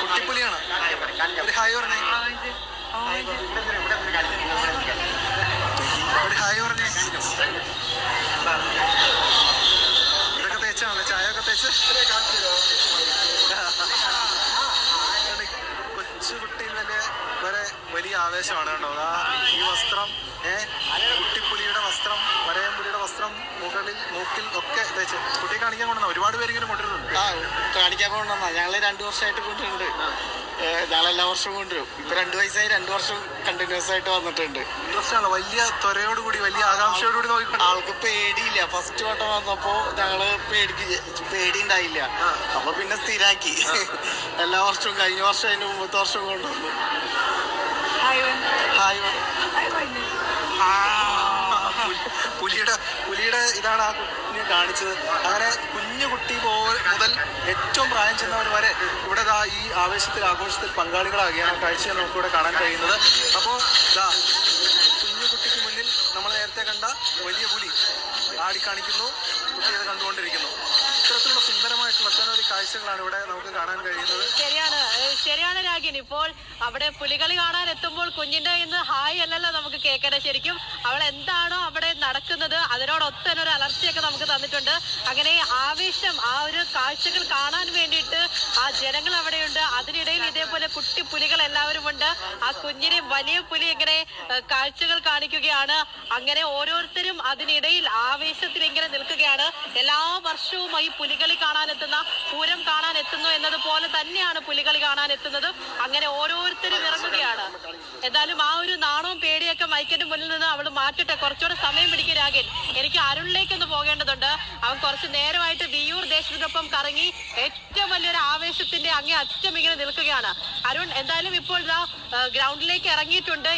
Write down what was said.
കുട്ടിപ്പുലിയാണ്. ഒരു ഹായ് പറഞ്ഞേ, ഒരു ഹായ് പറഞ്ഞേ. ഇതൊക്കെ തേച്ചാണല്ലോ, ചായ ഒക്കെ തേച്ച്. കൊച്ചുകുട്ടിയിൽ വരെ വലിയ ആവേശമാണ് കേട്ടോ. ഈ വസ്ത്രം, കുട്ടിപ്പുലിയുടെ വസ്ത്രം, വരയൻപുലിയുടെ വസ്ത്രം മുകളിൽ മൂക്കിൽ ഒക്കെ തേച്ച് കുട്ടിയെ കാണിക്കാൻ കൊണ്ടുവന്ന ഒരുപാട് പേരെങ്കിലും കൊണ്ടുവരുന്നുണ്ട്. കാണിക്കാൻ കൊണ്ടുവന്നാ ഞങ്ങള് 2 വർഷമായിട്ട് കൊണ്ടുവരുന്നുണ്ട്. ഞങ്ങളെല്ലാ വർഷവും കൊണ്ടുവരും. ഇപ്പൊ 2 വയസ്സായി, 2 വർഷം കണ്ടിന്യൂസ് ആയിട്ട് വന്നിട്ടുണ്ട്. ഇൻട്രസ്റ്റ് വലിയ ത്വരയോടുകൂടി, വലിയ ആകാംക്ഷയോടുകൂടി നോക്കി. ആൾക്ക് പേടിയില്ല. ഫസ്റ്റ് വട്ടം വന്നപ്പോ ഞങ്ങള് പേടി ഉണ്ടായില്ല. അപ്പൊ പിന്നെ സ്ഥിരാക്കി. എല്ലാ വർഷവും, കഴിഞ്ഞ വർഷം, അതിന് മുമ്പത്തെ വർഷം കൊണ്ടുവന്നു. പുലിയുടെ ഇതാണ് ആ കുഞ്ഞ് കാണിച്ചത്. അങ്ങനെ കുഞ്ഞു കുട്ടി മുതൽ ഏറ്റവും പ്രായം ചെന്നവർ വരെ ഇവിടെ ഈ ആഘോഷത്തിൽ പങ്കാളികളാകുകയാണ്. കാഴ്ചയാണ് നമുക്കിവിടെ കാണാൻ കഴിയുന്നത്. അപ്പോൾ കുഞ്ഞു കുട്ടിക്ക് മുന്നിൽ നമ്മൾ നേരത്തെ കണ്ട വലിയ പുലി ആടിക്കാണിക്കുന്നു. കുട്ടി അത് കണ്ടുകൊണ്ടിരിക്കുന്നു. ഇത്തരത്തിലുള്ള സുന്ദരമായിട്ടുള്ള ഒട്ടനവധി കാഴ്ചകളാണ് ഇവിടെ നമുക്ക് കാണാൻ കഴിയുന്നത്. ശരിയാണ് രാഗിൻ. ഇപ്പോൾ അവിടെ പുലികളി കാണാൻ എത്തുമ്പോൾ കുഞ്ഞിന്റെ ഇന്ന് ഹായ് അല്ലല്ലോ നമുക്ക് കേൾക്കണേ. ശരിക്കും അവൾ എന്താണോ അവിടെ നടക്കുന്നത് അതിനോടൊത്തന്നെ ഒരു അലർച്ചയൊക്കെ നമുക്ക് തന്നിട്ടുണ്ട്. അങ്ങനെ ആവേശം, ആ ഒരു കാഴ്ചകൾ കാണാൻ വേണ്ടിയിട്ട് ആ ജനങ്ങൾ അവിടെയുണ്ട്. അതിനിടയിൽ ഇതേപോലെ കുട്ടി പുലികൾ എല്ലാവരും ഉണ്ട്. ആ കുഞ്ഞിനെ വലിയ പുലി ഇങ്ങനെ കാഴ്ചകൾ കാണിക്കുകയാണ്. അങ്ങനെ ഓരോരുത്തരും അതിനിടയിൽ ആവേശത്തിൽ ഇങ്ങനെ നിൽക്കുകയാണ്. എല്ലാ വർഷവും ഈ പുലികളി കാണാനെത്തുന്ന, പൂരം കാണാനെത്തുന്നു എന്നതുപോലെ തന്നെയാണ് പുലികളി കാണാനെത്തുന്നത്. അങ്ങനെ ഓരോരുത്തരും ഇറങ്ങുകയാണ്. എന്തായാലും ആ ഒരു നാണവും പേടിയൊക്കെ മൈക്കിന്റെ മുന്നിൽ നിന്ന് അവൾ മാറ്റട്ടെ. കുറച്ചുകൂടെ സമയം പിടിക്കും രാഗൻ. എനിക്ക് അരുണിലേക്കൊന്ന് പോകേണ്ടതുണ്ട്. അവൻ കുറച്ച് നേരമായിട്ട് വിയൂർ ദേശത്തിനൊപ്പം കറങ്ങി ഏറ്റവും വലിയൊരു ആവേശത്തിന്റെ അങ്ങേ അറ്റം ഇങ്ങനെ നിൽക്കുകയാണ്. അരുൺ എന്തായാലും ഇപ്പോൾ ഗ്രൗണ്ടിലേക്ക് ഇറങ്ങിയിട്ടുണ്ട്.